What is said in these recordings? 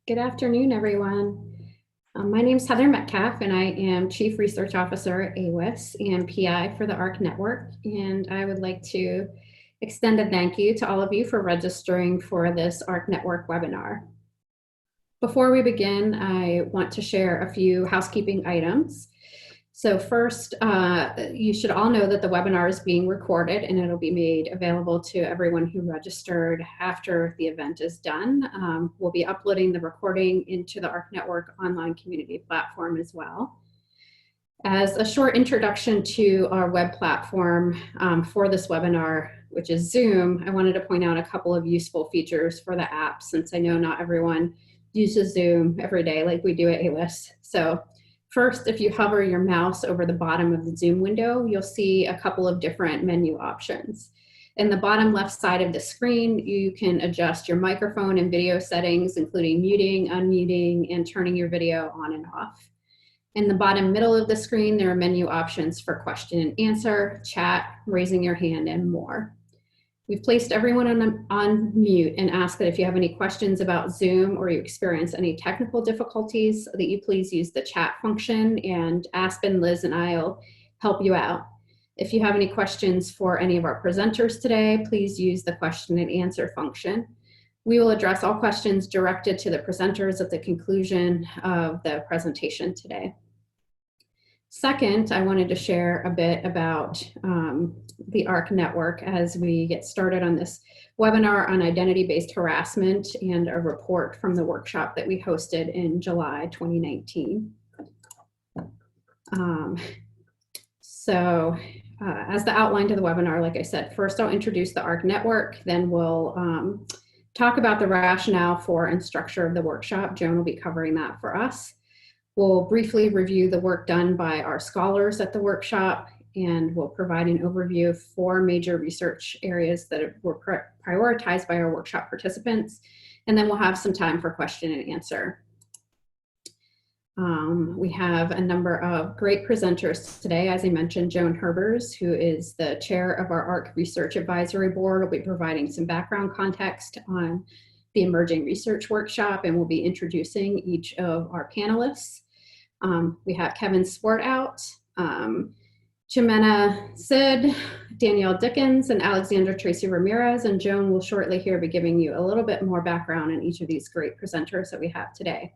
Good afternoon, everyone. My name is Heather Metcalf, and I am Chief Research Officer at AWIS and PI for the ARC Network. And I would like to extend a thank you to all of you for registering for this ARC Network webinar. Before we begin, I want to share a few housekeeping items. So first, you should all know that the webinar is being recorded and it'll be made available to everyone who registered after the event is done. We'll be uploading the recording into the ARC Network online community platform as well. As a short introduction to our web platform for this webinar, which is Zoom, I wanted to point out a couple of useful features for the app, since I know not everyone uses Zoom every day like we do at AWIS. So first, if you hover your mouse over the bottom of the Zoom window, you'll see a couple of different menu options. In the bottom left side of the screen, you can adjust your microphone and video settings, including muting, unmuting, and turning your video on and off. In the bottom middle of the screen, there are menu options for question and answer, chat, raising your hand, and more. We've placed everyone on mute and ask that if you have any questions about Zoom or you experience any technical difficulties, that you please use the chat function, and Aspen, Liz, and I'll help you out. If you have any questions for any of our presenters today, please use the question and answer function. We will address all questions directed to the presenters at the conclusion of the presentation today. Second, I wanted to share a bit about the ARC network as we get started on this webinar on identity-based harassment and a report from the workshop that we hosted in July 2019. As the outline to the webinar, like I said, first I'll introduce the ARC network, then we'll talk about the rationale for and structure of the workshop. Joan will be covering that for us. We'll briefly review the work done by our scholars at the workshop, and we'll provide an overview of 4 major research areas that were prioritized by our workshop participants, and then we'll have some time for question and answer. We have a number of great presenters today. As I mentioned, Joan Herbers, who is the chair of our ARC Research Advisory Board, will be providing some background context on the Emerging Research Workshop, and we'll be introducing each of our panelists. We have Kevin Swartout, Ximena Cid, Danielle Dickens, and Alexandra Tracy-Ramirez, and Joan will shortly here be giving you a little bit more background on each of these great presenters that we have today.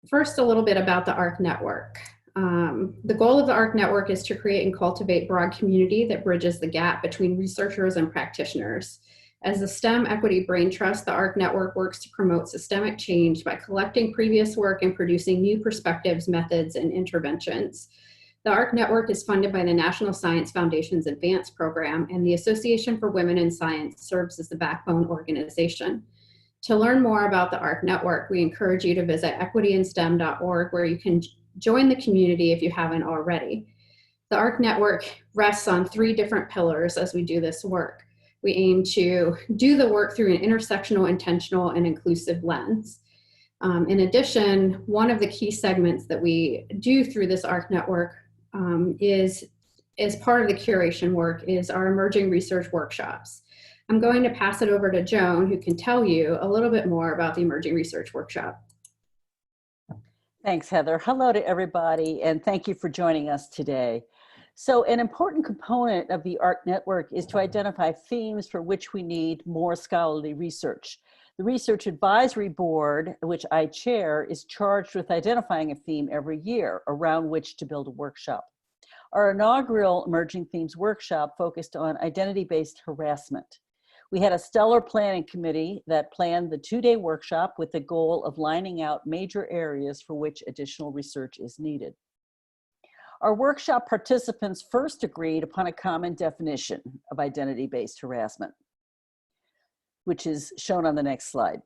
First, a little bit about the ARC network. The goal of the ARC network is to create and cultivate broad community that bridges the gap between researchers and practitioners. As a STEM equity brain trust, the ARC network works to promote systemic change by collecting previous work and producing new perspectives, methods, and interventions. The ARC network is funded by the National Science Foundation's Advance program, and the Association for Women in Science serves as the backbone organization. To learn more about the ARC network, we encourage you to visit equityinstem.org, where you can join the community if you haven't already. The ARC network rests on 3 different pillars as we do this work. We aim to do the work through an intersectional, intentional, and inclusive lens. In addition, one of the key segments that we do through this ARC network is, as part of the curation work, is our emerging research workshops. I'm going to pass it over to Joan, who can tell you a little bit more about the emerging research workshop. Thanks, Heather. Hello to everybody, and thank you for joining us today. So an important component of the ARC network is to identify themes for which we need more scholarly research. The Research Advisory Board, which I chair, is charged with identifying a theme every year around which to build a workshop. Our inaugural Emerging Themes workshop focused on identity-based harassment. We had a stellar planning committee that planned the 2-day workshop with the goal of lining out major areas for which additional research is needed. Our workshop participants first agreed upon a common definition of identity-based harassment, which is shown on the next slide.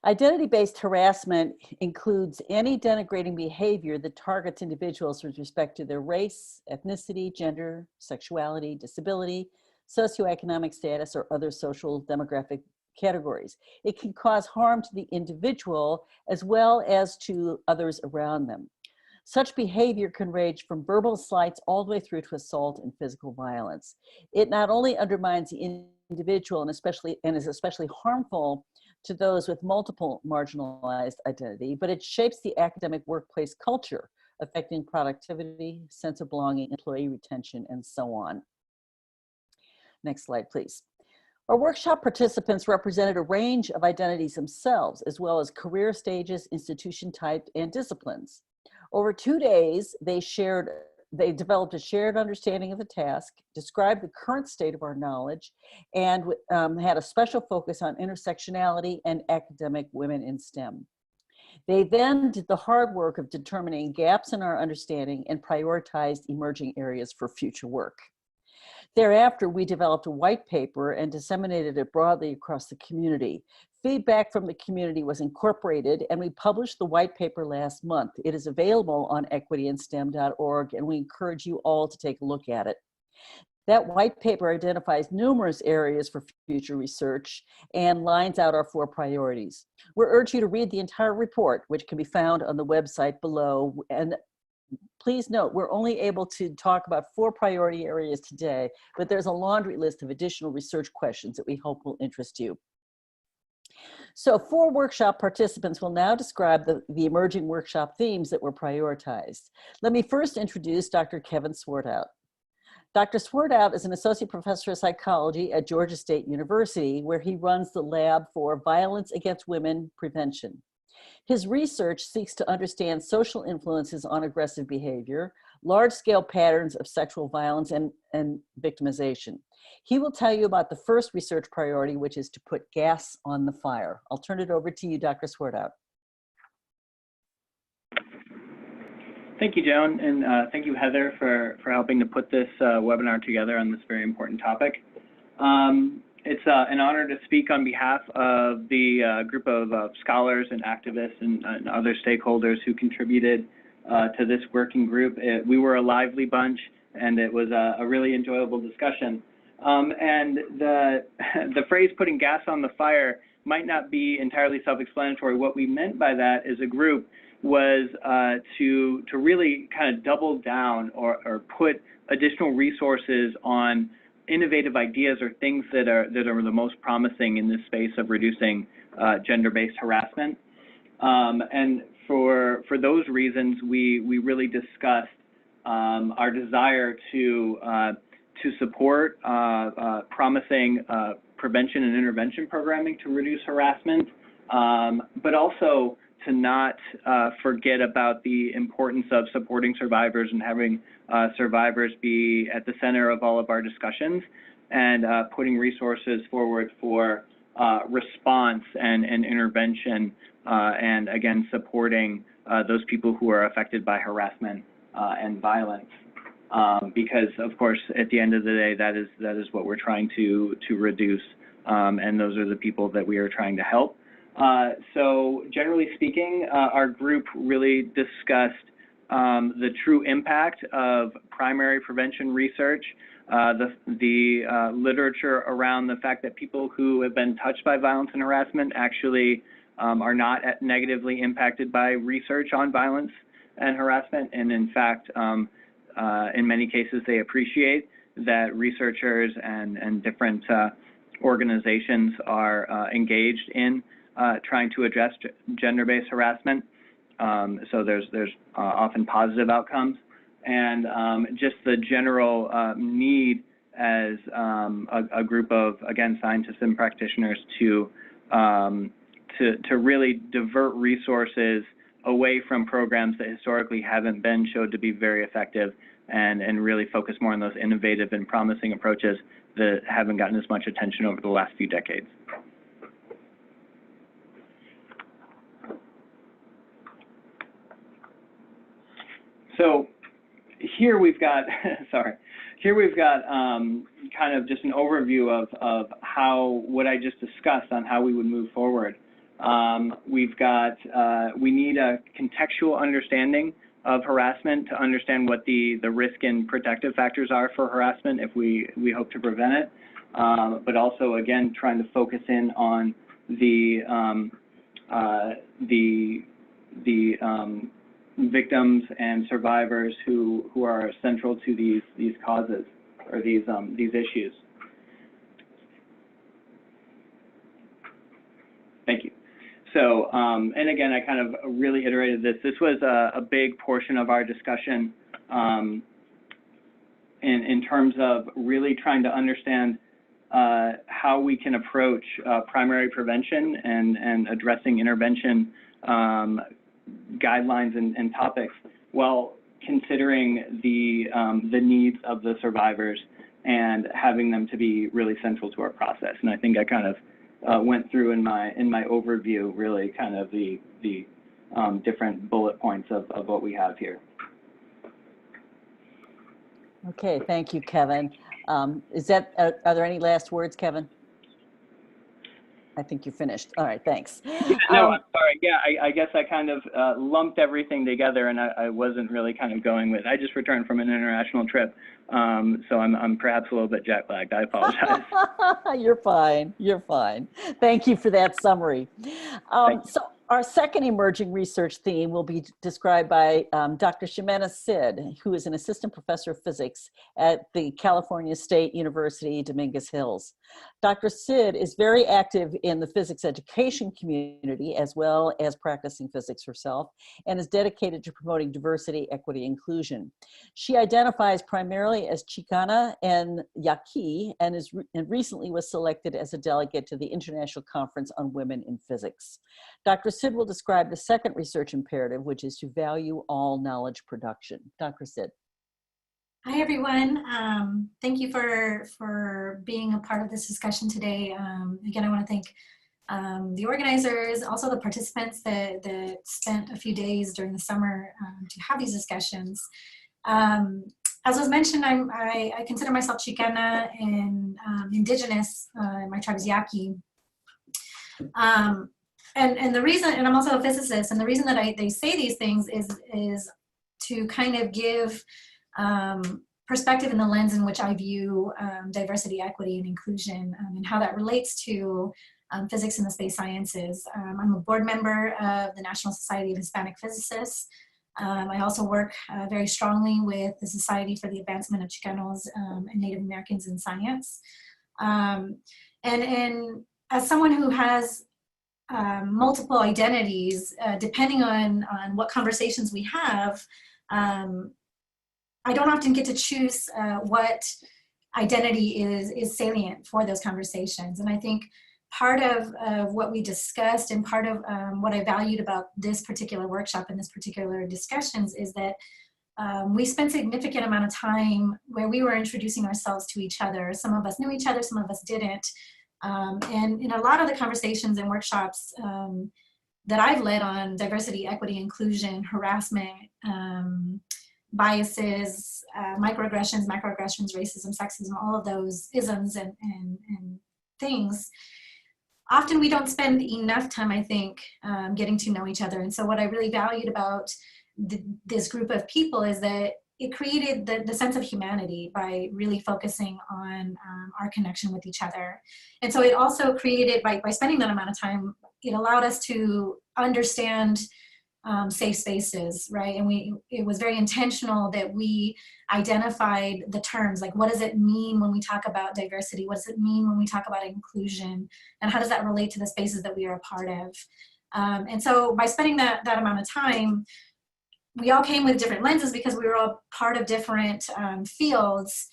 Identity-based harassment includes any denigrating behavior that targets individuals with respect to their race, ethnicity, gender, sexuality, disability, socioeconomic status, or other social demographic categories. It can cause harm to the individual as well as to others around them. Such behavior can range from verbal slights all the way through to assault and physical violence. It not only undermines the individual and is especially harmful to those with multiple marginalized identity, but it shapes the academic workplace culture, affecting productivity, sense of belonging, employee retention, and so on. Next slide, please. Our workshop participants represented a range of identities themselves, as well as career stages, institution type, and disciplines. Over 2 days, they developed a shared understanding of the task, described the current state of our knowledge, and had a special focus on intersectionality and academic women in STEM. They then did the hard work of determining gaps in our understanding and prioritized emerging areas for future work. Thereafter, we developed a white paper and disseminated it broadly across the community. Feedback from the community was incorporated, and we published the white paper last month. It is available on equityandstem.org, and we encourage you all to take a look at it. That white paper identifies numerous areas for future research and lines out our 4 priorities. We urge you to read the entire report, which can be found on the website below. And please note, we're only able to talk about 4 priority areas today, but there's a laundry list of additional research questions that we hope will interest you. So 4 workshop participants will now describe the emerging workshop themes that were prioritized. Let me first introduce Dr. Kevin Swartout. Dr. Swartout is an associate professor of psychology at Georgia State University, where he runs the lab for violence against women prevention. His research seeks to understand social influences on aggressive behavior, large-scale patterns of sexual violence, and victimization. He will tell you about the first research priority, which is to put gas on the fire. I'll turn it over to you, Dr. Swartout. Thank you, Joan, and thank you, Heather, for helping to put this webinar together on this very important topic. It's an honor to speak on behalf of the group of scholars and activists and other stakeholders who contributed to this working group. We were a lively bunch, and it was a really enjoyable discussion. And the phrase "putting gas on the fire" might not be entirely self-explanatory. What we meant by that as a group was to really kind of double down or put additional resources on innovative ideas or things that are the most promising in this space of reducing gender-based harassment. And for those reasons, we really discussed our desire to support promising prevention and intervention programming to reduce harassment, but also to not forget about the importance of supporting survivors and having survivors be at the center of all of our discussions, and putting resources forward for response and intervention, and again, supporting those people who are affected by harassment and violence. Because of course, at the end of the day, that is what we're trying to reduce, and those are the people that we are trying to help. So generally speaking, our group really discussed the true impact of primary prevention research, the literature around the fact that people who have been touched by violence and harassment actually are not negatively impacted by research on violence and harassment, and in fact, in many cases, they appreciate that researchers and different organizations are engaged in trying to address gender-based harassment. So there's often positive outcomes, and just the general need as a group of, again, scientists and practitioners to really divert resources away from programs that historically haven't been showed to be very effective, and really focus more on those innovative and promising approaches that haven't gotten as much attention over the last few decades. So here we've got, here we've got kind of just an overview of what I just discussed on how we would move forward. We've got, we need a contextual understanding of harassment to understand what the risk and protective factors are for harassment if we hope to prevent it, but also, again, trying to focus in on the victims and survivors who are central to these causes or these issues. Thank you. So, and again, I kind of really iterated this. This was a big portion of our discussion in terms of really trying to understand how we can approach primary prevention and addressing intervention guidelines and topics while considering the needs of the survivors and having them to be really central to our process. And I think I kind of went through in my overview really kind of the different bullet points of what we have here. Okay, thank you, Kevin. Are there any last words, Kevin? I think you're finished. All right, thanks. Yeah, no, I'm sorry. Yeah, I guess I kind of lumped everything together, and I wasn't really kind of going with. I just returned from an international trip, so I'm perhaps a little bit jet lagged. I apologize. You're fine. You're fine. Thank you for that summary. So our second emerging research theme will be described by Dr. Ximena Cid, who is an assistant professor of physics at the California State University-Dominguez Hills. Dr. Cid is very active in the physics education community as well as practicing physics herself, and is dedicated to promoting diversity, equity, inclusion. She identifies primarily as Chicana and Yaqui, and recently was selected as a delegate to the International Conference on Women in Physics. Dr. Cid will describe the second research imperative, which is to value all knowledge production. Dr. Cid. Hi, everyone. Thank you for being a part of this discussion today. Again, I want to thank the organizers, also the participants that spent a few days during the summer to have these discussions. As was mentioned, I consider myself Chicana and indigenous. My tribe is Yaqui. And the reason, and I'm also a physicist, and the reason that they say these things is to kind of give perspective in the lens in which I view diversity, equity, and inclusion, and how that relates to physics and the space sciences. I'm a board member of the National Society of Hispanic Physicists. I also work very strongly with the Society for the Advancement of Chicanos and Native Americans in Science. And as someone who has multiple identities, depending on what conversations we have, I don't often get to choose what identity is salient for those conversations. And I think part of what we discussed and part of what I valued about this particular workshop and this particular discussions is that we spent a significant amount of time where we were introducing ourselves to each other. Some of us knew each other, some of us didn't. And in a lot of the conversations and workshops that I've led on diversity, equity, inclusion, harassment, biases, microaggressions, macroaggressions, racism, sexism, all of those isms and things, often we don't spend enough time, I think, getting to know each other. And so what I really valued about this group of people is that it created the sense of humanity by really focusing on our connection with each other. And so it also created, by spending that amount of time, it allowed us to understand safe spaces, right? And it was very intentional that we identified the terms, like what does it mean when we talk about diversity? What does it mean when we talk about inclusion? And how does that relate to the spaces that we are a part of? And so by spending that amount of time, we all came with different lenses because we were all part of different fields,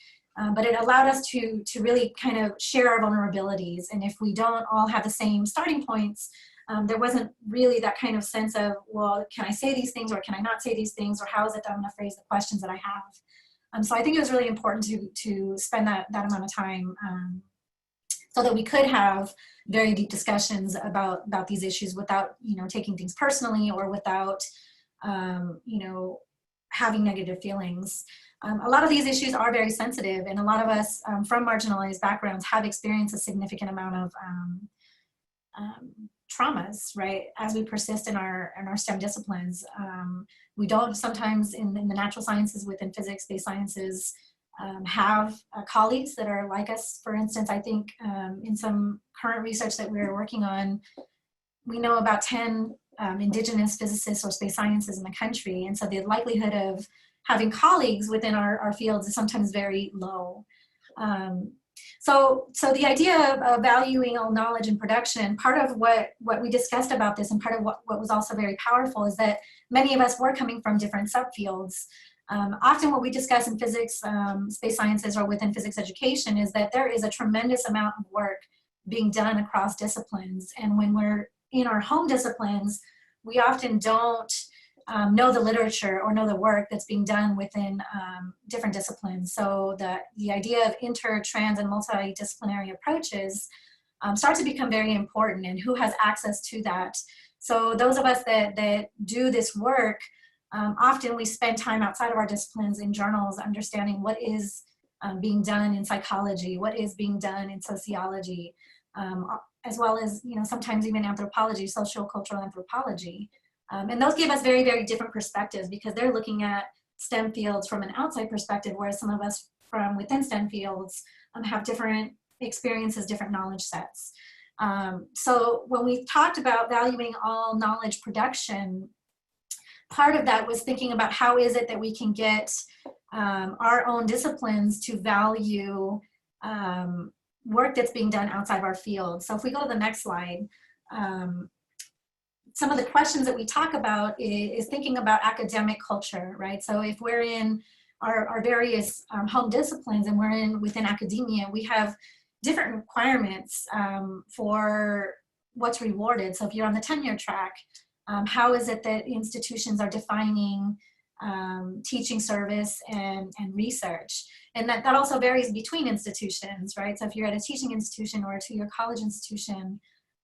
but it allowed us to really kind of share our vulnerabilities. And if we don't all have the same starting points, there wasn't really that kind of sense of, well, can I say these things or can I not say these things, or how is it that I'm going to phrase the questions that I have? So I think it was really important to spend that amount of time so that we could have very deep discussions about these issues without, taking things personally or without, having negative feelings. A lot of these issues are very sensitive, and a lot of us from marginalized backgrounds have experienced a significant amount of traumas, right, as we persist in our STEM disciplines. We don't sometimes in the natural sciences, within physics, space sciences, have colleagues that are like us. For instance, I think in some current research that we're working on, we know about 10 indigenous physicists or space sciences in the country. And so the likelihood of having colleagues within our fields is sometimes very low. So the idea of valuing all knowledge in production, part of what we discussed about this, and part of what was also very powerful, is that many of us were coming from different subfields. Often what we discuss in physics, space sciences, or within physics education is that there is a tremendous amount of work being done across disciplines. And when we're in our home disciplines, we often don't know the literature or know the work that's being done within different disciplines. So the idea of inter, trans, and multidisciplinary approaches start to become very important, and who has access to that. So those of us that do this work, often we spend time outside of our disciplines in journals understanding what is being done in psychology, what is being done in sociology, as well as, sometimes even anthropology, social cultural anthropology. And those give us very, very different perspectives, because they're looking at STEM fields from an outside perspective, whereas some of us from within STEM fields have different experiences, different knowledge sets. So when we talked about valuing all knowledge production, part of that was thinking about how is it that we can get our own disciplines to value work that's being done outside of our field. So if we go to the next slide, some of the questions that we talk about is thinking about academic culture, right? So if we're in our various home disciplines and we're within academia, we have different requirements for what's rewarded. So if you're on the tenure track, how is it that institutions are defining teaching service and research? And that also varies between institutions, right? So if you're at a teaching institution or a two-year college institution,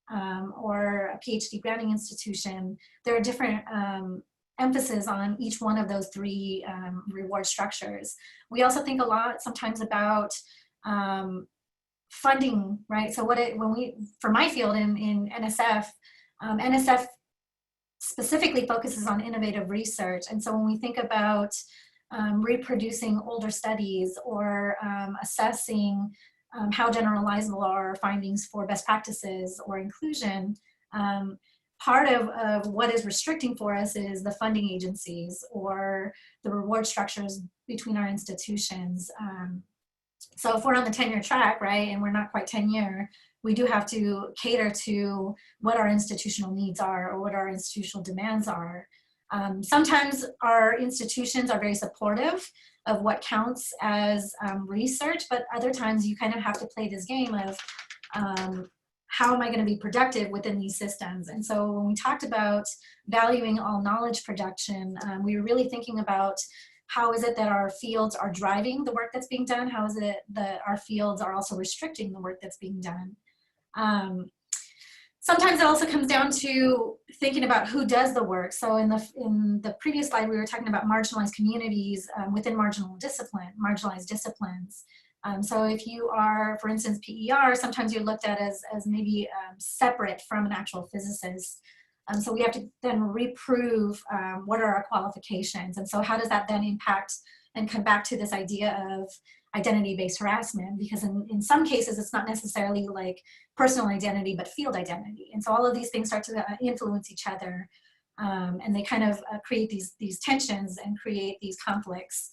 or a PhD granting institution, there are different emphasis on each one of those three reward structures. We also think a lot sometimes about funding, right? So for my field in NSF, NSF specifically focuses on innovative research. And so when we think about reproducing older studies or assessing how generalizable are our findings for best practices or inclusion, part of what is restricting for us is the funding agencies or the reward structures between our institutions. So if we're on the tenure track, right, and we're not quite tenure, we do have to cater to what our institutional needs are or what our institutional demands are. Sometimes our institutions are very supportive of what counts as research, but other times you kind of have to play this game of how am I going to be productive within these systems? And so when we talked about valuing all knowledge production, we were really thinking about how is it that our fields are driving the work that's being done? How is it that our fields are also restricting the work that's being done? Sometimes it also comes down to thinking about who does the work. So in the previous slide, we were talking about marginalized communities within marginalized disciplines. So if you are, for instance, PER, sometimes you're looked at as maybe separate from an actual physicist. So we have to then reprove what are our qualifications. And so how does that then impact and come back to this idea of identity-based harassment? Because in some cases, it's not necessarily like personal identity, but field identity. And so all of these things start to influence each other. And they kind of create these tensions and create these conflicts.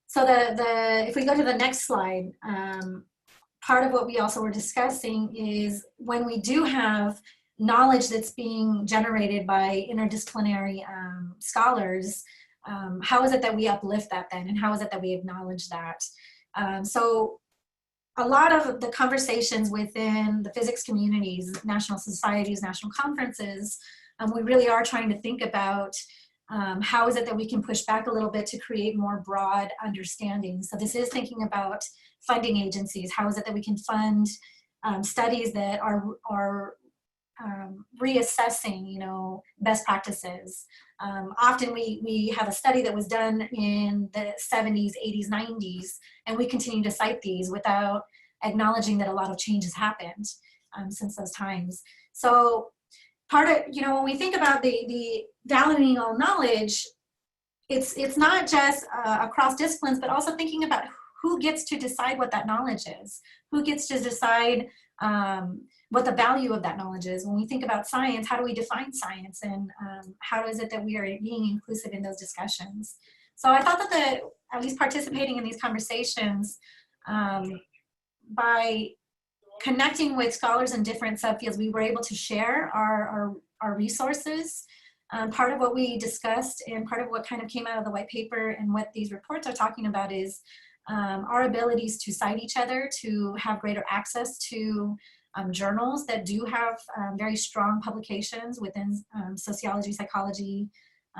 So if we go to the next slide, part of what we also were discussing is when we do have knowledge that's being generated by interdisciplinary scholars, how is it that we uplift that then? And how is it that we acknowledge that? So a lot of the conversations within the physics communities, national societies, national conferences, we really are trying to think about how is it that we can push back a little bit to create more broad understanding. So this is thinking about funding agencies. How is it that we can fund studies that are reassessing, best practices? Often we have a study that was done in the 70s, 80s, 90s, and we continue to cite these without acknowledging that a lot of change has happened since those times. So part of, when we think about the validating all knowledge, it's not just across disciplines, but also thinking about who gets to decide what that knowledge is, who gets to decide what the value of that knowledge is. When we think about science, how do we define science, and how is it that we are being inclusive in those discussions? So I thought that at least participating in these conversations, by connecting with scholars in different subfields, we were able to share our resources. Part of what we discussed and part of what kind of came out of the white paper and what these reports are talking about is our abilities to cite each other, to have greater access to journals that do have very strong publications within sociology, psychology,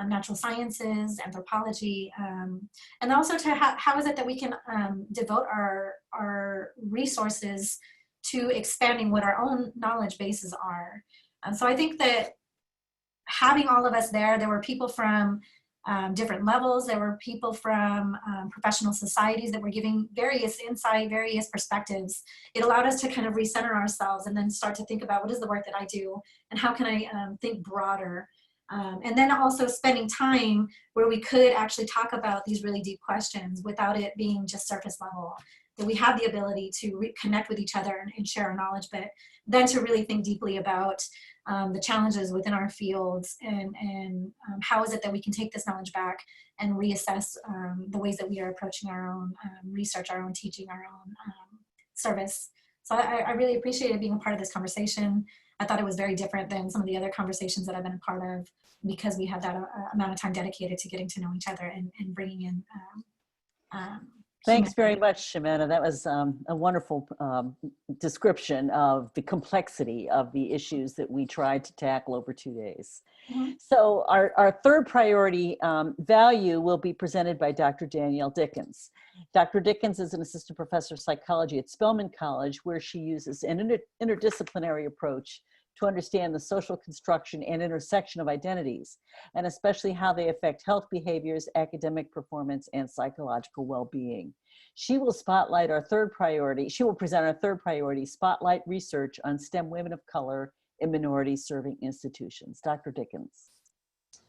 natural sciences, anthropology, and also to how is it that we can devote our resources to expanding what our own knowledge bases are. So I think that having all of us there were people from different levels, there were people from professional societies that were giving various insight, various perspectives. It allowed us to kind of recenter ourselves and then start to think about what is the work that I do and how can I think broader. And then also spending time where we could actually talk about these really deep questions without it being just surface level. That we have the ability to connect with each other and share our knowledge, but then to really think deeply about the challenges within our fields and how is it that we can take this knowledge back and reassess the ways that we are approaching our own research, our own teaching, our own service. So I really appreciated being a part of this conversation. I thought it was very different than some of the other conversations that I've been a part of because we had that amount of time dedicated to getting to know each other and bringing in Thanks very much, Ximena. That was a wonderful description of the complexity of the issues that we tried to tackle over 2 days. Mm-hmm. So our third priority value will be presented by Dr. Danielle Dickens. Dr. Dickens is an assistant professor of psychology at Spelman College, where she uses an interdisciplinary approach to understand the social construction and intersection of identities, and especially how they affect health behaviors, academic performance, and psychological well-being. She will spotlight our third priority. She will present our third priority, spotlight research on STEM women of color in minority-serving institutions. Dr. Dickens.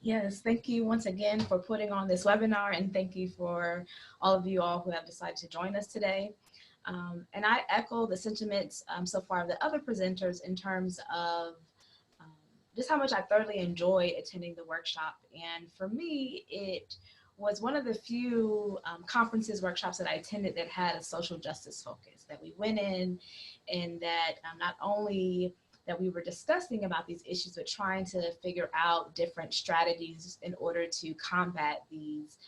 Yes, thank you once again for putting on this webinar, and thank you for all of you all who have decided to join us today. And I echo the sentiments so far of the other presenters in terms of just how much I thoroughly enjoyed attending the workshop. And for me, it was one of the few conferences, workshops that I attended that had a social justice focus, that we went in and that not only that we were discussing about these issues, but trying to figure out different strategies in order to combat these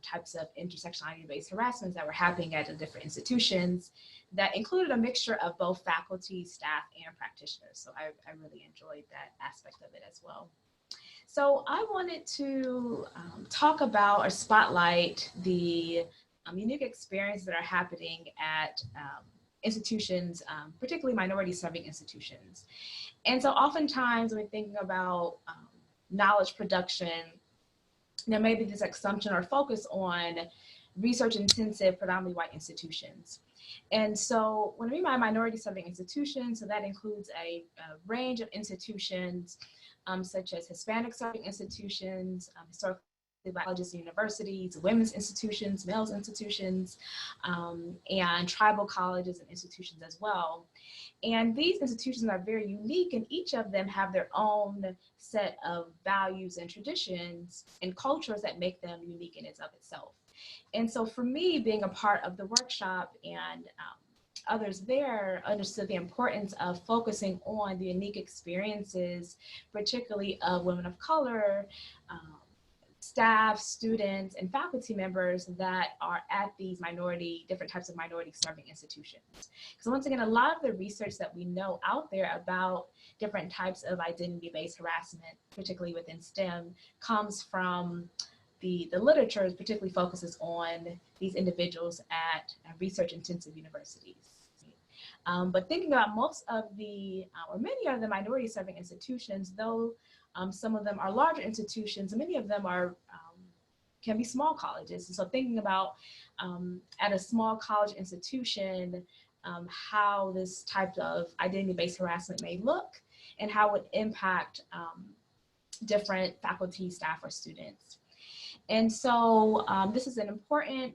types of intersectionality-based harassments that were happening at the different institutions that included a mixture of both faculty, staff, and practitioners. So I really enjoyed that aspect of it as well. So I wanted to talk about or spotlight the unique experiences that are happening at institutions, particularly minority-serving institutions. And so oftentimes when thinking about knowledge production, there may be this assumption or focus on research-intensive, predominantly white institutions. And so when we mean by minority-serving institutions, so that includes a range of institutions such as Hispanic-serving institutions, historically Black colleges and universities, women's institutions, males institutions, and tribal colleges and institutions as well. And these institutions are very unique, and each of them have their own set of values and traditions and cultures that make them unique in and of itself. And so for me, being a part of the workshop and others there understood the importance of focusing on the unique experiences, particularly of women of color, staff, students, and faculty members that are at these different types of minority serving institutions. Because once again, a lot of the research that we know out there about different types of identity-based harassment, particularly within STEM, comes from the literature, particularly focuses on these individuals at research-intensive universities. But thinking about most of the, or many of the minority serving institutions, though some of them are larger institutions, and many of them are can be small colleges. And so thinking about at a small college institution, how this type of identity-based harassment may look and how it would impact different faculty, staff, or students. And so this is an important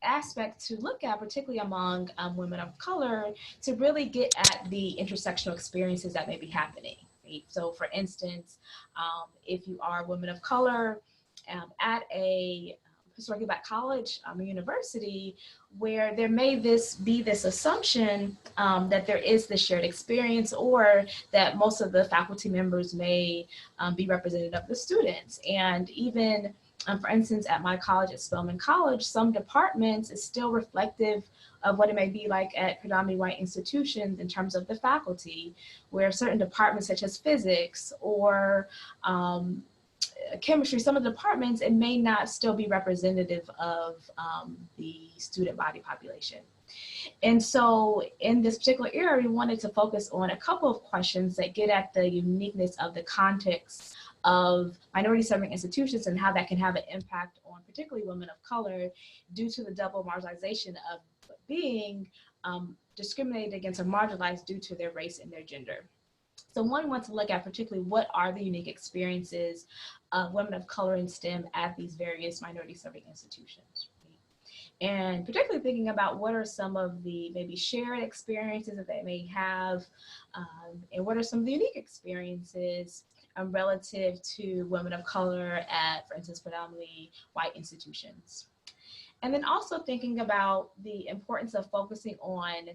aspect to look at, particularly among women of color, to really get at the intersectional experiences that may be happening. Right? So for instance, if you are a woman of color at a historically Black college or university, where there may be this assumption that there is this shared experience, or that most of the faculty members may be representative of the students. And even, for instance, at my college, at Spelman College, some departments is still reflective of what it may be like at predominantly white institutions in terms of the faculty, where certain departments such as physics or chemistry, some of the departments, it may not still be representative of the student body population. And so in this particular area, we wanted to focus on a couple of questions that get at the uniqueness of the context of minority serving institutions and how that can have an impact on particularly women of color due to the double marginalization of being discriminated against or marginalized due to their race and their gender. So one wants to look at particularly what are the unique experiences of women of color in STEM at these various minority serving institutions. And particularly thinking about what are some of the maybe shared experiences that they may have, and what are some of the unique experiences relative to women of color at, for instance, predominantly white institutions. And then also thinking about the importance of focusing on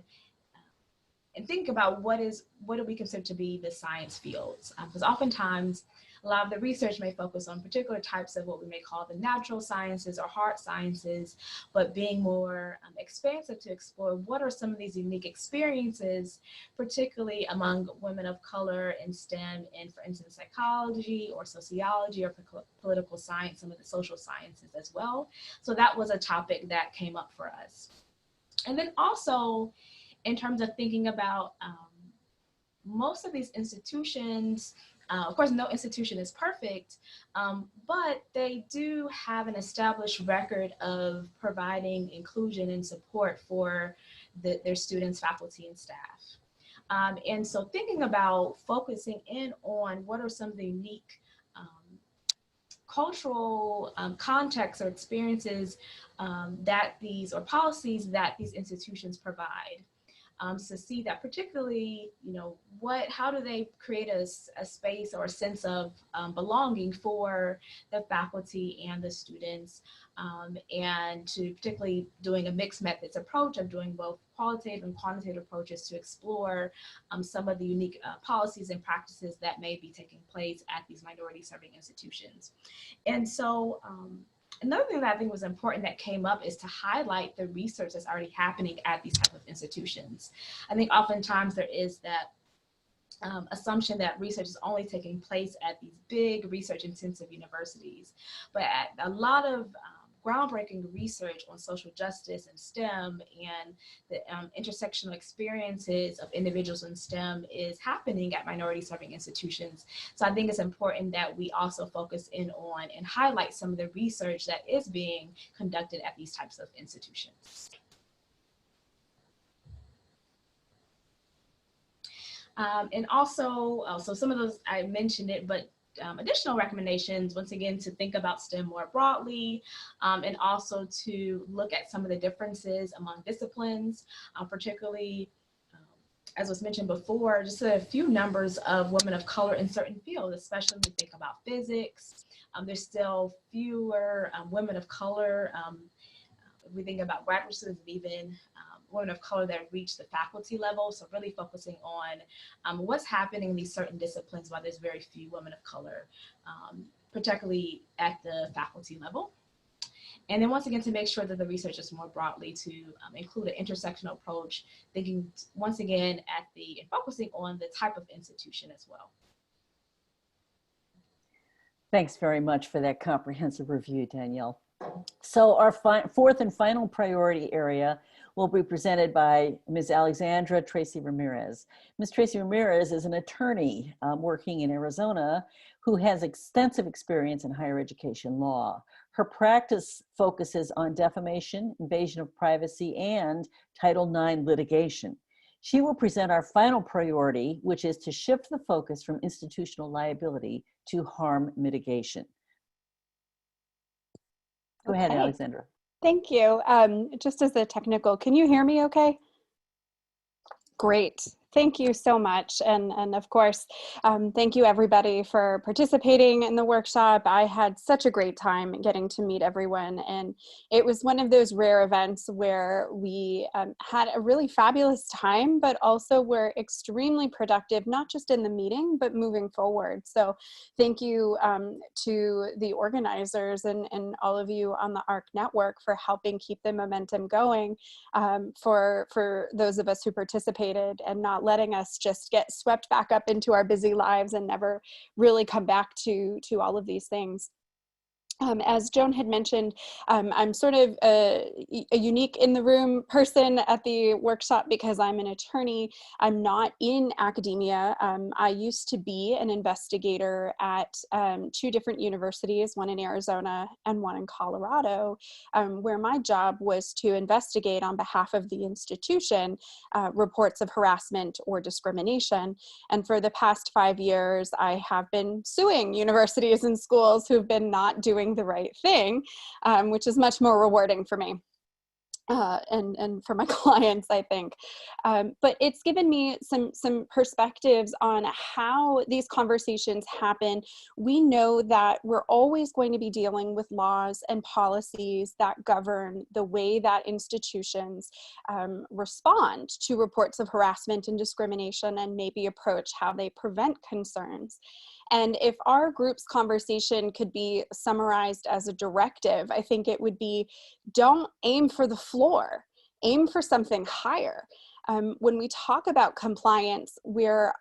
and think about what do we consider to be the science fields? Because oftentimes a lot of the research may focus on particular types of what we may call the natural sciences or hard sciences, but being more expansive to explore what are some of these unique experiences, particularly among women of color in STEM, in, for instance, psychology or sociology or political science, some of the social sciences as well. So that was a topic that came up for us. And then also, in terms of thinking about most of these institutions, of course, no institution is perfect, but they do have an established record of providing inclusion and support for their students, faculty, and staff. And so thinking about focusing in on what are some of the unique cultural contexts or experiences that or policies that these institutions provide. To see that particularly, how do they create a space or a sense of belonging for the faculty and the students, and to particularly doing a mixed methods approach of doing both qualitative and quantitative approaches to explore some of the unique policies and practices that may be taking place at these minority serving institutions. And so, another thing that I think was important that came up is to highlight the research that's already happening at these type of institutions. I think oftentimes there is that assumption that research is only taking place at these big research intensive universities, but at a lot of groundbreaking research on social justice and STEM and the intersectional experiences of individuals in STEM is happening at minority serving institutions. So I think it's important that we also focus in on and highlight some of the research that is being conducted at these types of institutions. And also, so some of those, I mentioned it, but additional recommendations, once again, to think about STEM more broadly, and also to look at some of the differences among disciplines, particularly, as was mentioned before, just a few numbers of women of color in certain fields, especially when we think about physics. There's still fewer women of color. We think about graduate students, even women of color that reach the faculty level. So really focusing on what's happening in these certain disciplines while there's very few women of color, particularly at the faculty level. And then once again, to make sure that the research is more broadly to include an intersectional approach, thinking once again and focusing on the type of institution as well. Thanks very much for that comprehensive review, Danielle. So our fourth and final priority area will be presented by Ms. Alexandra Tracy-Ramirez. Ms. Tracy-Ramirez is an attorney working in Arizona who has extensive experience in higher education law. Her practice focuses on defamation, invasion of privacy, and Title IX litigation. She will present our final priority, which is to shift the focus from institutional liability to harm mitigation. Go ahead, Alexandra. Thank you. Just as a technical, can you hear me okay? Great. Thank you so much. And of course, thank you everybody for participating in the workshop. I had such a great time getting to meet everyone. And it was one of those rare events where we had a really fabulous time, but also were extremely productive, not just in the meeting, but moving forward. So thank you to the organizers and all of you on the ARC network for helping keep the momentum going for those of us who participated, and not letting us just get swept back up into our busy lives and never really come back to all of these things. As Joan had mentioned, I'm sort of a unique in the room person at the workshop because I'm an attorney. I'm not in academia. I used to be an investigator at 2 different universities, one in Arizona and one in Colorado, where my job was to investigate on behalf of the institution reports of harassment or discrimination. And for the past 5 years, I have been suing universities and schools who've been not doing the right thing, which is much more rewarding for me and for my clients, I think. But it's given me some perspectives on how these conversations happen. We know that we're always going to be dealing with laws and policies that govern the way that institutions respond to reports of harassment and discrimination, and maybe approach how they prevent concerns. And if our group's conversation could be summarized as a directive, I think it would be, don't aim for the floor, aim for something higher. When we talk about compliance, we're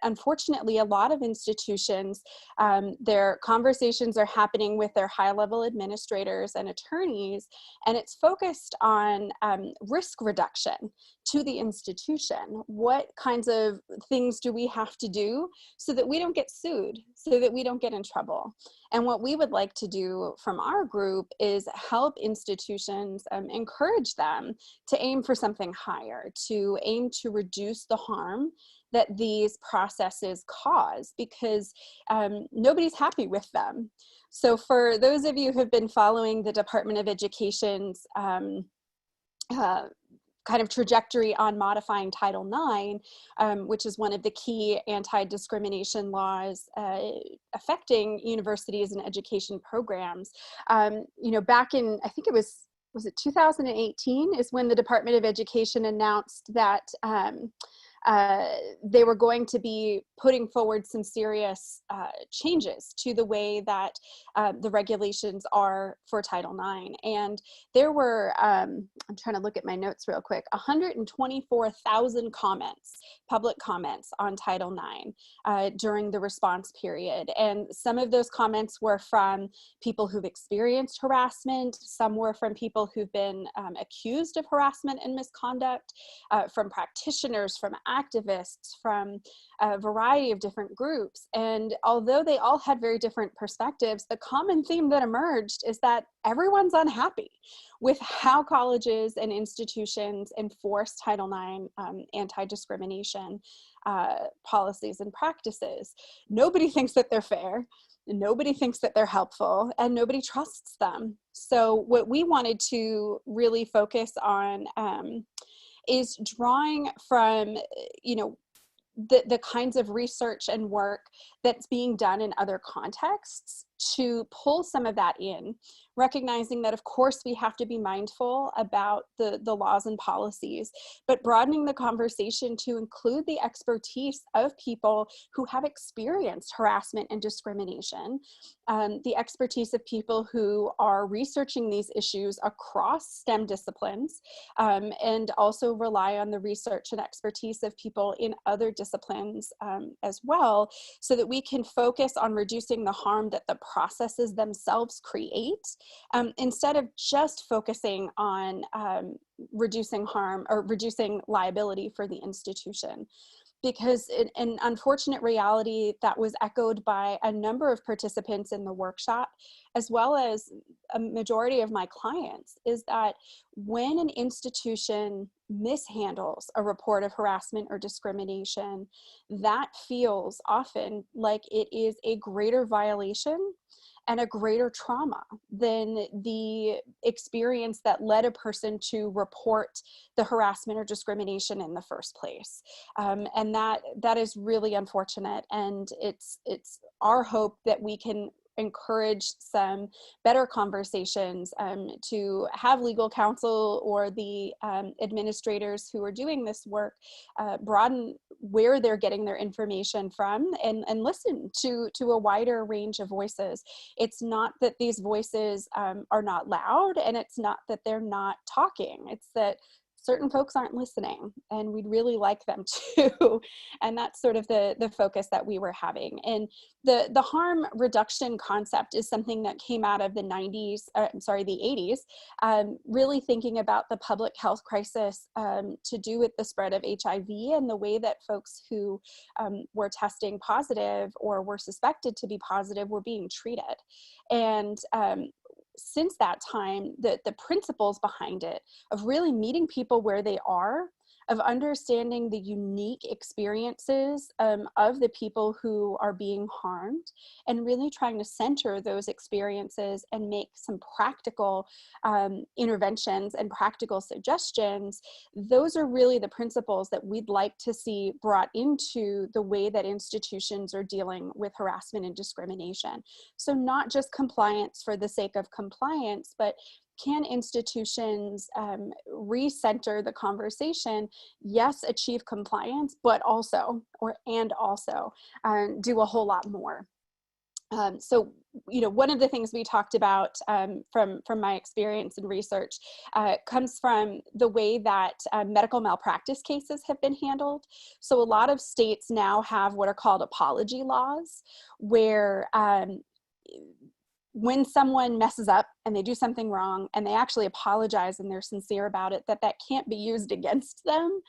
unfortunately, a lot of institutions, their conversations are happening with their high-level administrators and attorneys, and it's focused on risk reduction to the institution. What kinds of things do we have to do so that we don't get sued, so that we don't get in trouble? And what we would like to do from our group is help institutions, encourage them to aim for something higher, to aim to reduce the harm that these processes cause, because nobody's happy with them. So for those of you who have been following the Department of Education's kind of trajectory on modifying Title IX, which is one of the key anti-discrimination laws affecting universities and education programs. You know, back in, I think it was it 2018 is when the Department of Education announced that they were going to be putting forward some serious changes to the way that the regulations are for Title IX. And there were, I'm trying to look at my notes real quick, 124,000 comments, public comments on Title IX during the response period. And some of those comments were from people who've experienced harassment. Some were from people who've been accused of harassment and misconduct, from practitioners, from activists, from a variety of different groups. And although they all had very different perspectives, the common theme that emerged is that everyone's unhappy with how colleges and institutions enforce Title IX anti-discrimination policies and practices. Nobody thinks that they're fair. Nobody thinks that they're helpful, and nobody trusts them. So what we wanted to really focus on is drawing from, you know, the kinds of research and work that's being done in other contexts to pull some of that in, recognizing that of course we have to be mindful about the laws and policies, but broadening the conversation to include the expertise of people who have experienced harassment and discrimination, the expertise of people who are researching these issues across STEM disciplines, and also rely on the research and expertise of people in other disciplines as well, so that we can focus on reducing the harm that the processes themselves create, instead of just focusing on reducing harm or reducing liability for the institution. Because an unfortunate reality that was echoed by a number of participants in the workshop, as well as a majority of my clients, is that when an institution mishandles a report of harassment or discrimination, that feels often like it is a greater violation and a greater trauma than the experience that led a person to report the harassment or discrimination in the first place. And that is really unfortunate. And it's our hope that we can encourage some better conversations to have legal counsel or the administrators who are doing this work broaden where they're getting their information from and listen to a wider range of voices. It's not that these voices are not loud, and it's not that they're not talking. It's that certain folks aren't listening, and we'd really like them to. And that's sort of the focus that we were having. And the harm reduction concept is something that came out of the 80s, really thinking about the public health crisis to do with the spread of HIV and the way that folks who were testing positive or were suspected to be positive were being treated. And since that time, the principles behind it of really meeting people where they are, of understanding the unique experiences of the people who are being harmed, and really trying to center those experiences and make some practical interventions and practical suggestions. Those are really the principles that we'd like to see brought into the way that institutions are dealing with harassment and discrimination. So not just compliance for the sake of compliance, but can institutions recenter the conversation? Yes, achieve compliance, but also, do a whole lot more. So, one of the things we talked about from my experience and research comes from the way that medical malpractice cases have been handled. So a lot of states now have what are called apology laws, where when someone messes up and they do something wrong and they actually apologize and they're sincere about it, that can't be used against them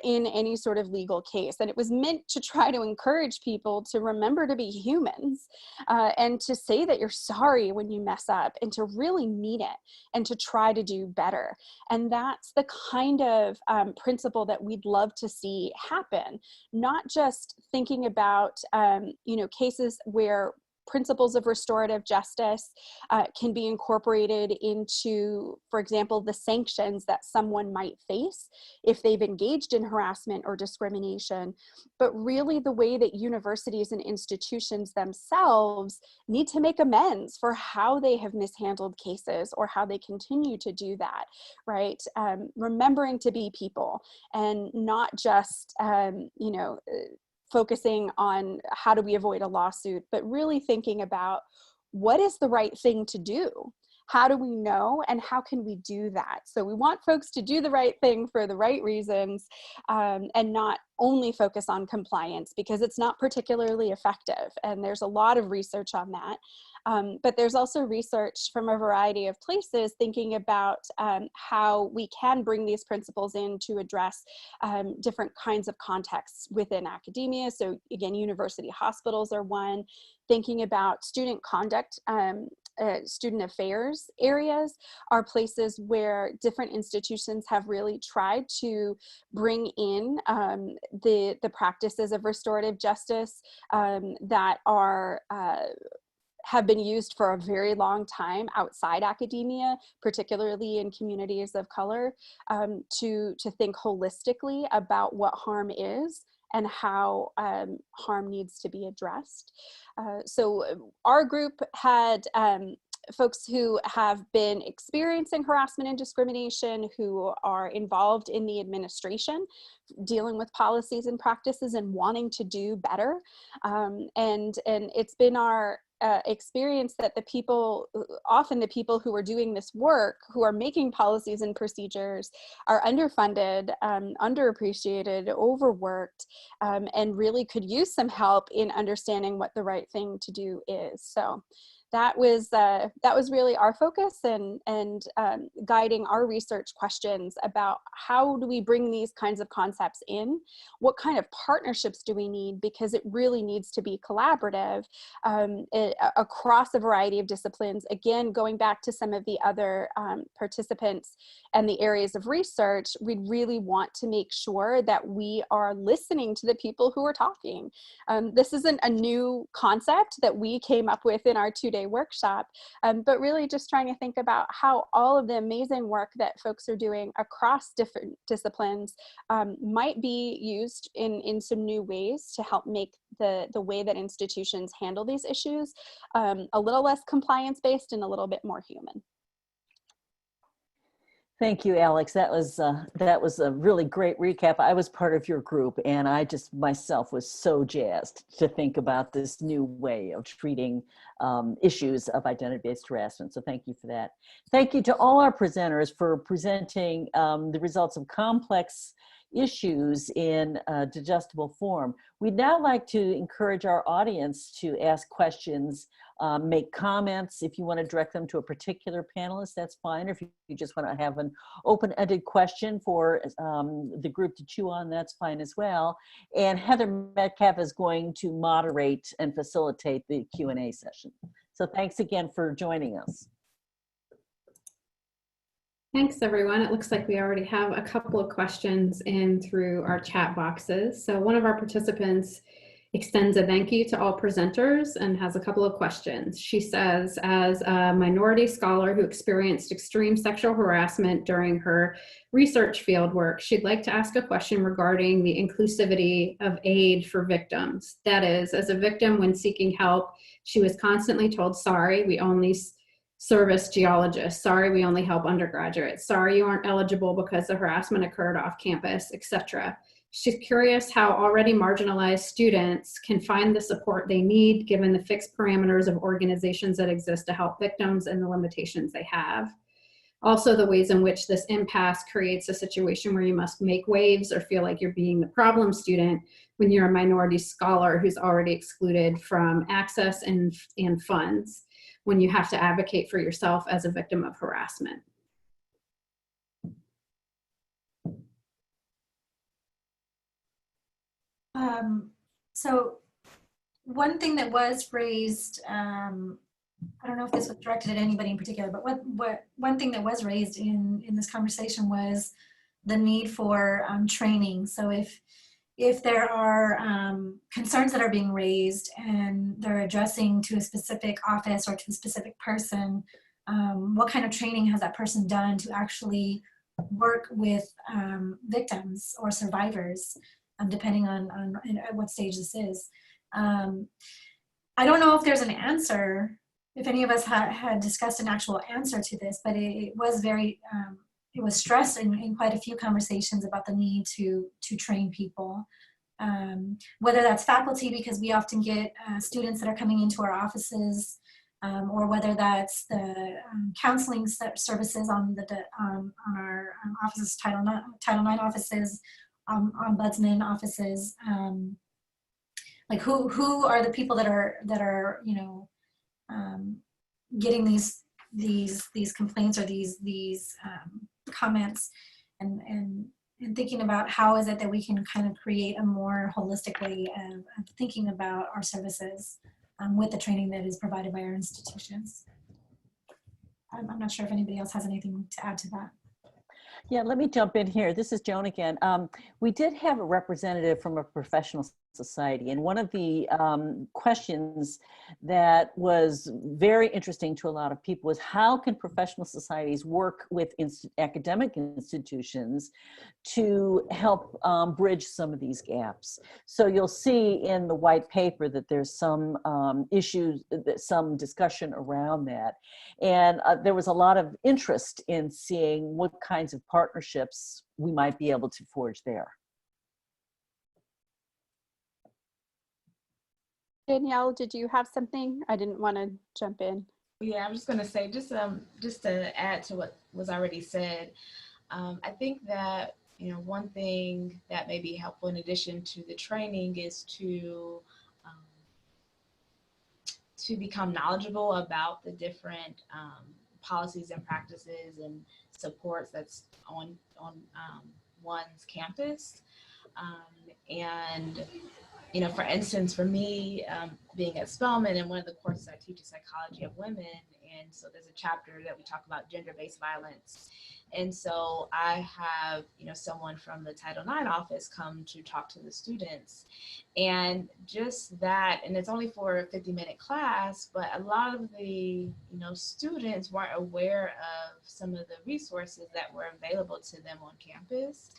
in any sort of legal case. And it was meant to try to encourage people to remember to be humans and to say that you're sorry when you mess up and to really mean it and to try to do better. And that's the kind of principle that we'd love to see happen, not just thinking about, cases where principles of restorative justice can be incorporated into, for example, the sanctions that someone might face if they've engaged in harassment or discrimination, but really the way that universities and institutions themselves need to make amends for how they have mishandled cases or how they continue to do that, right? Remembering to be people and not just, focusing on how do we avoid a lawsuit, but really thinking about what is the right thing to do? How do we know, and how can we do that? So we want folks to do the right thing for the right reasons and not only focus on compliance, because it's not particularly effective. And there's a lot of research on that. But there's also research from a variety of places thinking about how we can bring these principles in to address different kinds of contexts within academia. So again, university hospitals are one. Thinking about student conduct, student affairs areas are places where different institutions have really tried to bring in the practices of restorative justice that are have been used for a very long time outside academia, particularly in communities of color, to think holistically about what harm is and how harm needs to be addressed. So our group had folks who have been experiencing harassment and discrimination, who are involved in the administration, dealing with policies and practices and wanting to do better. And it's been our experience that often the people who are doing this work, who are making policies and procedures, are underfunded, underappreciated, overworked, and really could use some help in understanding what the right thing to do is. So that was really our focus and guiding our research questions about how do we bring these kinds of concepts in? What kind of partnerships do we need? Because it really needs to be collaborative across a variety of disciplines. Again, going back to some of the other participants and the areas of research, we really want to make sure that we are listening to the people who are talking. This isn't a new concept that we came up with in our 2-day workshop, but really just trying to think about how all of the amazing work that folks are doing across different disciplines might be used in some new ways to help make the way that institutions handle these issues a little less compliance-based and a little bit more human. Thank you, Alex. That was a really great recap. I was part of your group, and I just myself was so jazzed to think about this new way of treating issues of identity-based harassment. So thank you for that. Thank you to all our presenters for presenting the results of complex issues in a digestible form. We'd now like to encourage our audience to ask questions, make comments. If you want to direct them to a particular panelist, that's fine. Or if you just want to have an open-ended question for the group to chew on, that's fine as well. And Heather Metcalf is going to moderate and facilitate the Q&A session. So thanks again for joining us. Thanks, everyone. It looks like we already have a couple of questions in through our chat boxes. So one of our participants extends a thank you to all presenters and has a couple of questions. She says, as a minority scholar who experienced extreme sexual harassment during her research fieldwork, she'd like to ask a question regarding the inclusivity of aid for victims. That is, as a victim when seeking help, she was constantly told, sorry, we only service geologists. Sorry, we only help undergraduates. Sorry, you aren't eligible because the harassment occurred off campus, etc. She's curious how already marginalized students can find the support they need given the fixed parameters of organizations that exist to help victims and the limitations they have. Also, the ways in which this impasse creates a situation where you must make waves or feel like you're being the problem student when you're a minority scholar who's already excluded from access and funds, when you have to advocate for yourself as a victim of harassment. So one thing that was raised, I don't know if this was directed at anybody in particular, but one thing that was raised in this conversation was the need for training. So if there are concerns that are being raised and they're addressing to a specific office or to a specific person, what kind of training has that person done to actually work with victims or survivors, depending on at what stage this is. I don't know if there's an answer, if any of us had discussed an actual answer to this, but it was very, it was stressed in quite a few conversations about the need to train people, whether that's faculty, because we often get students that are coming into our offices, or whether that's the counseling services on our offices, Title IX offices, ombudsman offices. Like who are the people that are you know getting these complaints or these comments, and thinking about how is it that we can kind of create a more holistic way of thinking about our services with the training that is provided by our institutions. I'm not sure if anybody else has anything to add to that. Yeah, let me jump in here. This is Joan again. We did have a representative from a professional society, and one of the questions that was very interesting to a lot of people was how can professional societies work with academic institutions to help bridge some of these gaps. So you'll see in the white paper that there's some issues, some discussion around that. And there was a lot of interest in seeing what kinds of partnerships we might be able to forge there. Danielle, did you have something? I didn't want to jump in. Yeah, I'm just going to say, just to add to what was already said, I think that, you know, one thing that may be helpful in addition to the training is to to become knowledgeable about the different policies and practices and supports that's on one's campus. And you know, for instance, for me, being at Spelman, and one of the courses I teach is psychology of women, and so there's a chapter that we talk about gender-based violence. And so I have, you know, someone from the Title IX office come to talk to the students, and just that, and it's only for a 50-minute class, but a lot of the, you know, students weren't aware of some of the resources that were available to them on campus.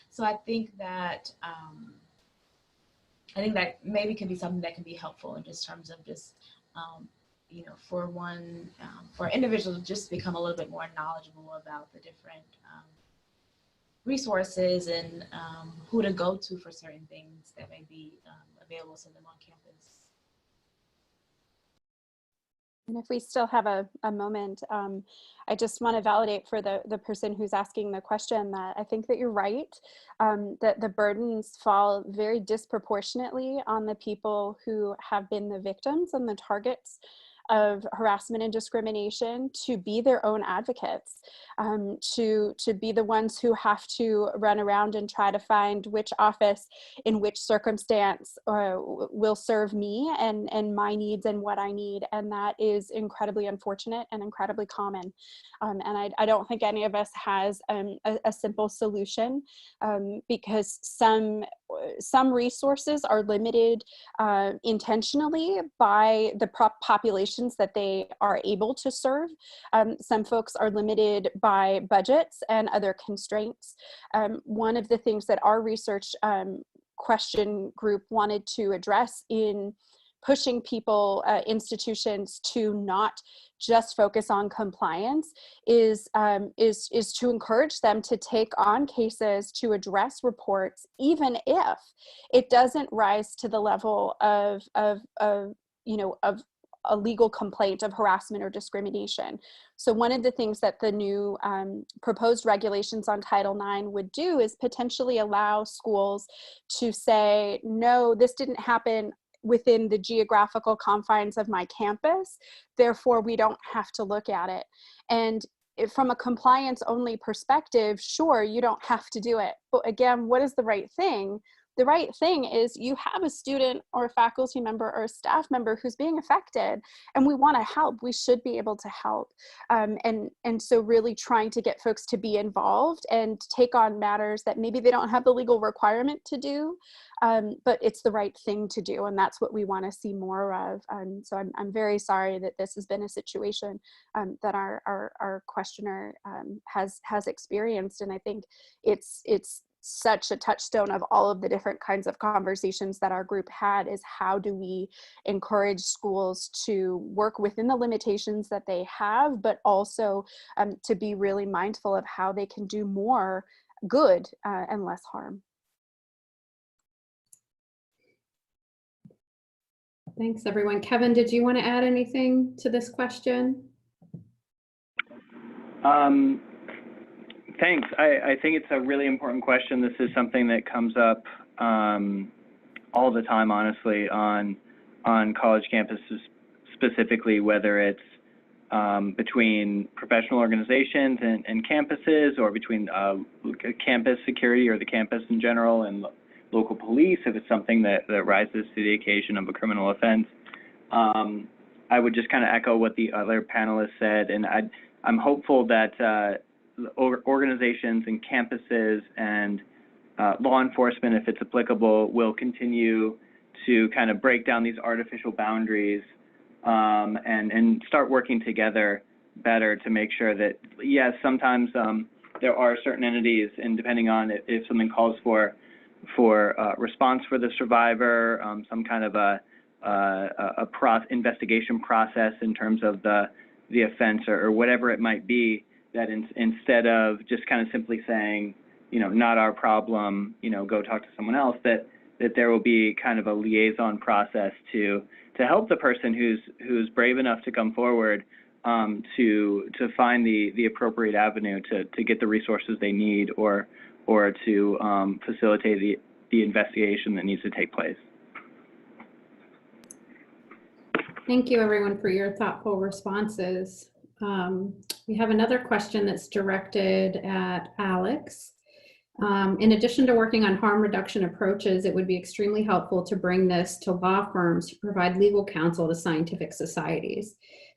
So I think that maybe could be something that can be helpful in just terms of just, you know, for one, for individuals just become a little bit more knowledgeable about the different resources and who to go to for certain things that may be available to them on campus. And if we still have a moment, I just want to validate for the person who's asking the question that I think that you're right, that the burdens fall very disproportionately on the people who have been the victims and the targets of harassment and discrimination, to be their own advocates, to be the ones who have to run around and try to find which office in which circumstance will serve me and my needs and what I need. And that is incredibly unfortunate and incredibly common. And I don't think any of us has a simple solution, because some resources are limited intentionally by the populations that they are able to serve. Some folks are limited by budgets and other constraints. One of the things that our research question group wanted to address in pushing people, institutions to not just focus on compliance is to encourage them to take on cases to address reports, even if it doesn't rise to the level of a legal complaint of harassment or discrimination. So one of the things that the new proposed regulations on Title IX would do is potentially allow schools to say, no, this didn't happen within the geographical confines of my campus, therefore we don't have to look at it. And from a compliance only perspective, sure, you don't have to do it. But again, what is the right thing? The right thing is you have a student or a faculty member or a staff member who's being affected, and we want to help. We should be able to help. And so really trying to get folks to be involved and take on matters that maybe they don't have the legal requirement to do, but it's the right thing to do. And that's what we want to see more of. So I'm very sorry that this has been a situation that our questioner has experienced. And I think it's such a touchstone of all of the different kinds of conversations that our group had, is how do we encourage schools to work within the limitations that they have, but also to be really mindful of how they can do more good and less harm. Thanks, everyone. Kevin, did you want to add anything to this question? Thanks. I think it's a really important question. This is something that comes up all the time, honestly, on college campuses specifically, whether it's between professional organizations and campuses, or between campus security or the campus in general and local police, if it's something that rises to the occasion of a criminal offense. I would just kind of echo what the other panelists said, and I'm hopeful that organizations and campuses and law enforcement, if it's applicable, will continue to kind of break down these artificial boundaries and start working together better to make sure that, yes, sometimes there are certain entities, and depending on if something calls for response for the survivor, some kind of a investigation process in terms of the offense or whatever it might be, that instead of just kind of simply saying, you know, not our problem, you know, go talk to someone else, that there will be kind of a liaison process to help the person who's brave enough to come forward to find the appropriate avenue to get the resources they need, or to facilitate the investigation that needs to take place. Thank you, everyone, for your thoughtful responses. We have another question that's directed at Alex. In addition to working on harm reduction approaches, it would be extremely helpful to bring this to law firms who provide legal counsel to scientific societies.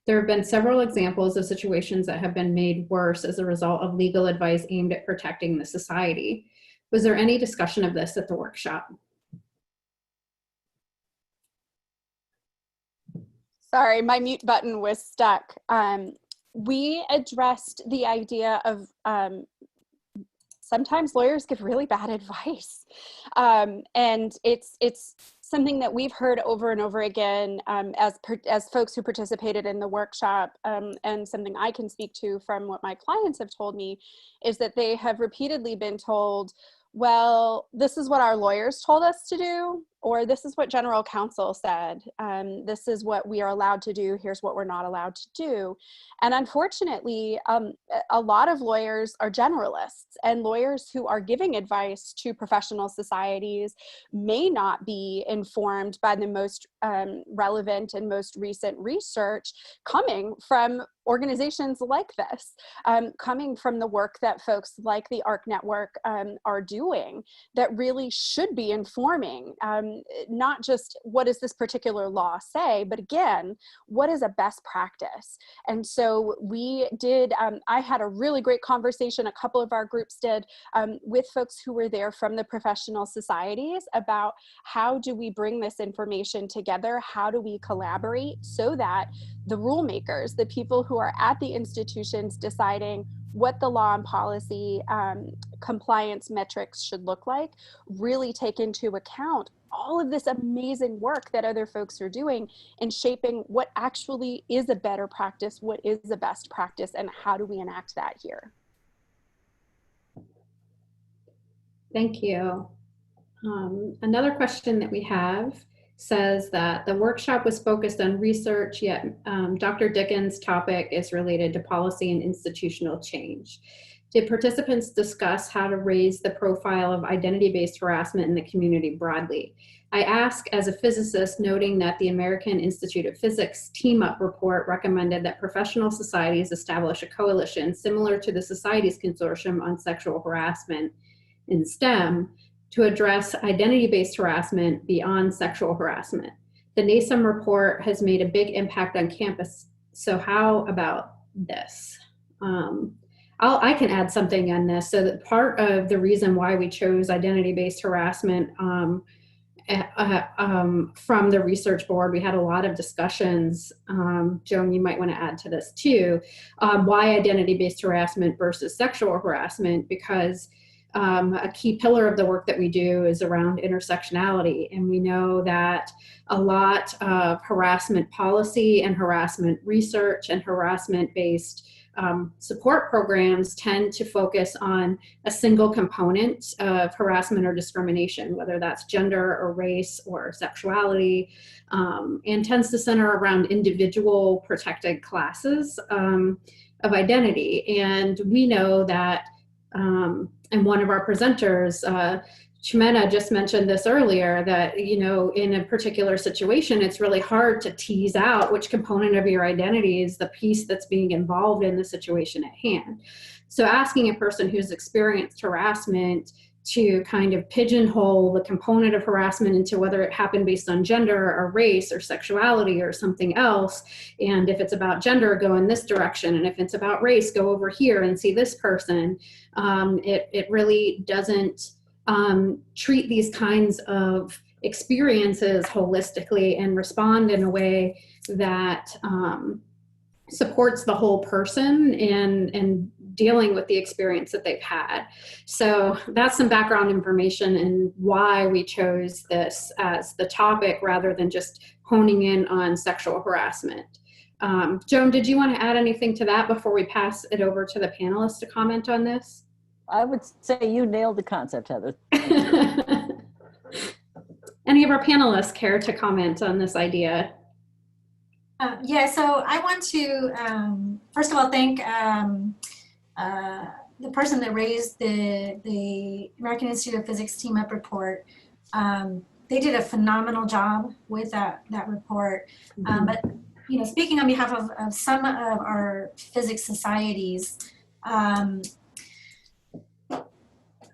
There have been several examples of situations that have been made worse as a result of legal advice aimed at protecting the society. Was there any discussion of this at the workshop? Sorry, my mute button was stuck. We addressed the idea of sometimes lawyers give really bad advice. And it's something that we've heard over and over again as folks who participated in the workshop, and something I can speak to from what my clients have told me is that they have repeatedly been told, well, this is what our lawyers told us to do, or this is what general counsel said. This is what we are allowed to do. Here's what we're not allowed to do. And unfortunately, a lot of lawyers are generalists, and lawyers who are giving advice to professional societies may not be informed by the most relevant and most recent research coming from organizations like this, coming from the work that folks like the ARC Network are doing, that really should be informing not just what does this particular law say, but again, what is a best practice? And so we did, I had a really great conversation, a couple of our groups did, with folks who were there from the professional societies about how do we bring this information together? How do we collaborate so that the rule makers, the people who are at the institutions deciding what the law and policy compliance metrics should look like, really take into account all of this amazing work that other folks are doing in shaping what actually is a better practice, what is the best practice, and how do we enact that here. Thank you. Another question that we have says that the workshop was focused on research, yet Dr. Dickens' topic is related to policy and institutional change. Did participants discuss how to raise the profile of identity-based harassment in the community broadly? I ask as a physicist, noting that the American Institute of Physics team-up report recommended that professional societies establish a coalition similar to the Societies Consortium on Sexual Harassment in STEM to address identity-based harassment beyond sexual harassment. The NASM report has made a big impact on campus, so how about this? I can add something on this. So that part of the reason why we chose identity-based harassment from the research board, we had a lot of discussions. Joan, you might want to add to this too. Why identity-based harassment versus sexual harassment? Because a key pillar of the work that we do is around intersectionality. And we know that a lot of harassment policy and harassment research and harassment-based support programs tend to focus on a single component of harassment or discrimination, whether that's gender or race or sexuality, and tends to center around individual protected classes of identity. And we know that, and one of our presenters, Ximena, just mentioned this earlier, that, you know, in a particular situation, it's really hard to tease out which component of your identity is the piece that's being involved in the situation at hand. So asking a person who's experienced harassment to kind of pigeonhole the component of harassment into whether it happened based on gender or race or sexuality or something else, and if it's about gender, go in this direction, and if it's about race, go over here and see this person, it really doesn't treat these kinds of experiences holistically and respond in a way that supports the whole person and dealing with the experience that they've had. So that's some background information and why we chose this as the topic rather than just honing in on sexual harassment. Joan, did you want to add anything to that before we pass it over to the panelists to comment on this? I would say you nailed the concept, Heather. Any of our panelists care to comment on this idea? Yeah, so I want to, first of all, thank the person that raised the American Institute of Physics team-up report. they did a phenomenal job with that report. But speaking on behalf of some of our physics societies,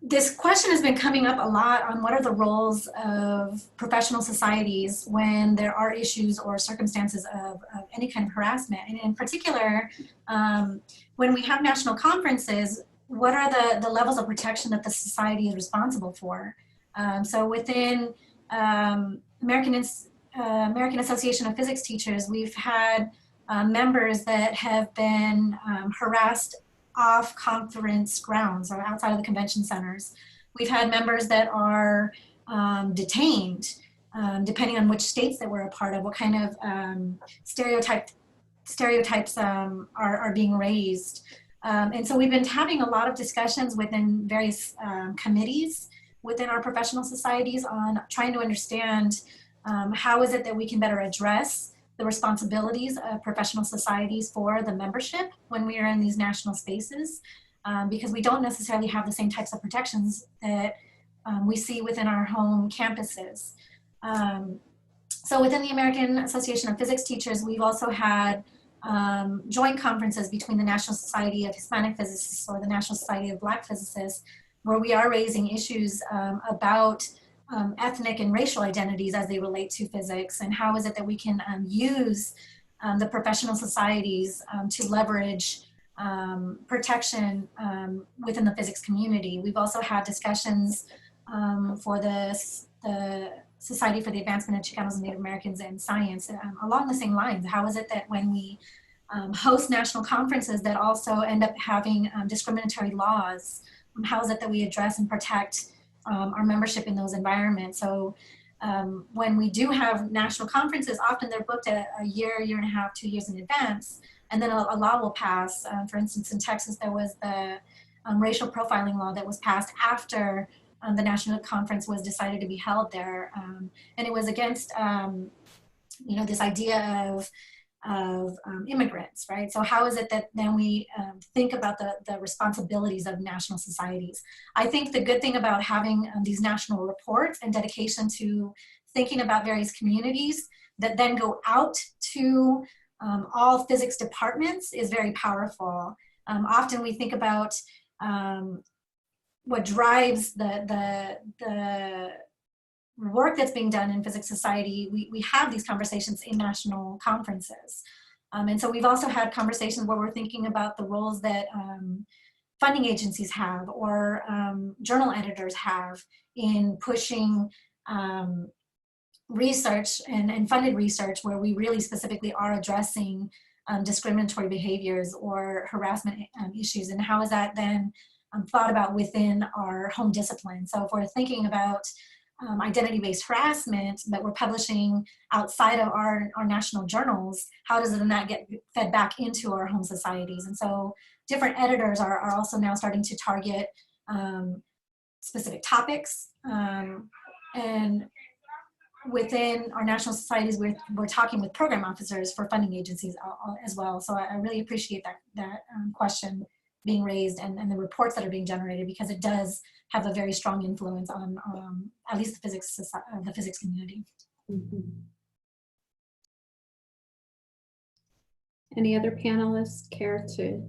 this question has been coming up a lot on what are the roles of professional societies when there are issues or circumstances of any kind of harassment. And in particular, when we have national conferences, what are the levels of protection that the society is responsible for? So within American Association of Physics Teachers, we've had members that have been harassed off conference grounds or outside of the convention centers. We've had members that are detained, depending on which states that we're a part of, what kind of stereotypes are being raised. And so we've been having a lot of discussions within various committees within our professional societies on trying to understand how is it that we can better address the responsibilities of professional societies for the membership when we are in these national spaces, because we don't necessarily have the same types of protections that we see within our home campuses. So within the American Association of Physics Teachers, we've also had joint conferences between the National Society of Hispanic Physicists or the National Society of Black Physicists, where we are raising issues about ethnic and racial identities as they relate to physics, and how is it that we can use the professional societies to leverage protection within the physics community. We've also had discussions for the Society for the Advancement of Chicanos and Native Americans in Science along the same lines. How is it that when we host national conferences that also end up having discriminatory laws, how is it that we address and protect our membership in those environments? So when we do have national conferences, often they're booked a year, year and a half, 2 years in advance, and then a law will pass. For instance, in Texas, there was the racial profiling law that was passed after the national conference was decided to be held there. And it was against, this idea of immigrants, right? So how is it that then we think about the responsibilities of national societies? I think the good thing about having these national reports and dedication to thinking about various communities that then go out to all physics departments is very powerful. Often we think about what drives the work that's being done in physics society. We have these conversations in national conferences. And so we've also had conversations where we're thinking about the roles that funding agencies have or journal editors have in pushing research and funded research where we really specifically are addressing discriminatory behaviors or harassment issues, and how is that then thought about within our home discipline. So if we're thinking about identity-based harassment that we're publishing outside of our national journals, how does it then that get fed back into our home societies? And so different editors are also now starting to target specific topics. And within our national societies, we're talking with program officers for funding agencies as well. So I really appreciate that question being raised and the reports that are being generated, because it does have a very strong influence on at least the physics community. Any other panelists care to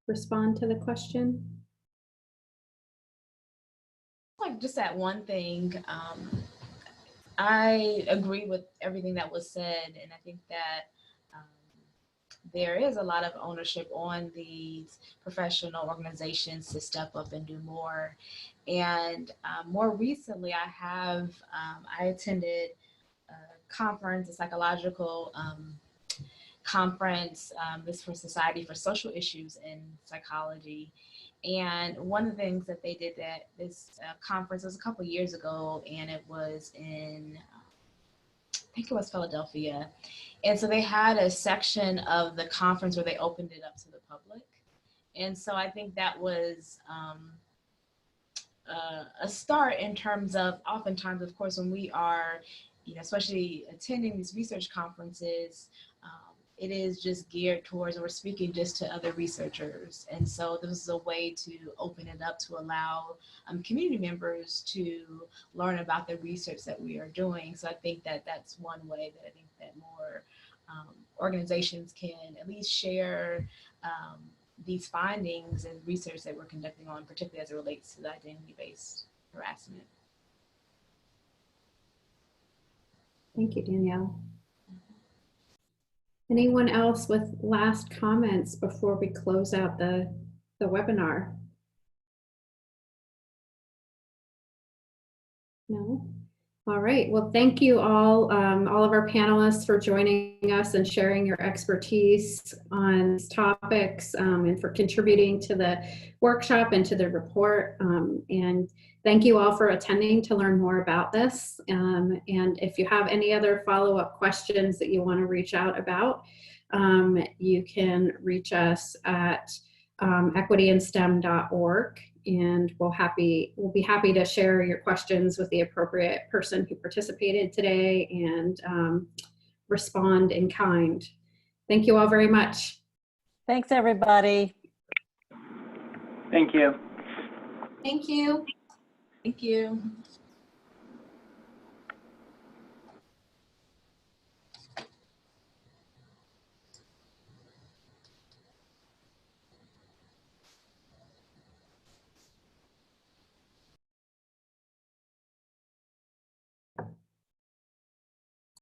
respond to the question? Like just that one thing, I agree with everything that was said, and I think that there is a lot of ownership on these professional organizations to step up and do more. And more recently, I attended a conference, a psychological conference, this for Society for Social Issues in Psychology. And one of the things that they did at this conference was a couple of years ago, and it was in, I think it was Philadelphia. And so they had a section of the conference where they opened it up to the public. And so I think that was a start in terms of, oftentimes, of course, when we are, especially attending these research conferences, it is just geared towards, or speaking just to other researchers. And so this is a way to open it up to allow community members to learn about the research that we are doing. So I think that that's one way that I think that more organizations can at least share these findings and research that we're conducting on, particularly as it relates to the identity-based harassment. Thank you, Danielle. Anyone else with last comments before we close out the webinar? No? All right. Well, thank you all of our panelists for joining us and sharing your expertise on these topics and for contributing to the workshop and to the report. And thank you all for attending to learn more about this. And if you have any other follow-up questions that you want to reach out about, you can reach us at equityandstem.org. And we'll be happy to share your questions with the appropriate person who participated today and respond in kind. Thank you all very much. Thanks, everybody. Thank you. Thank you. Thank you.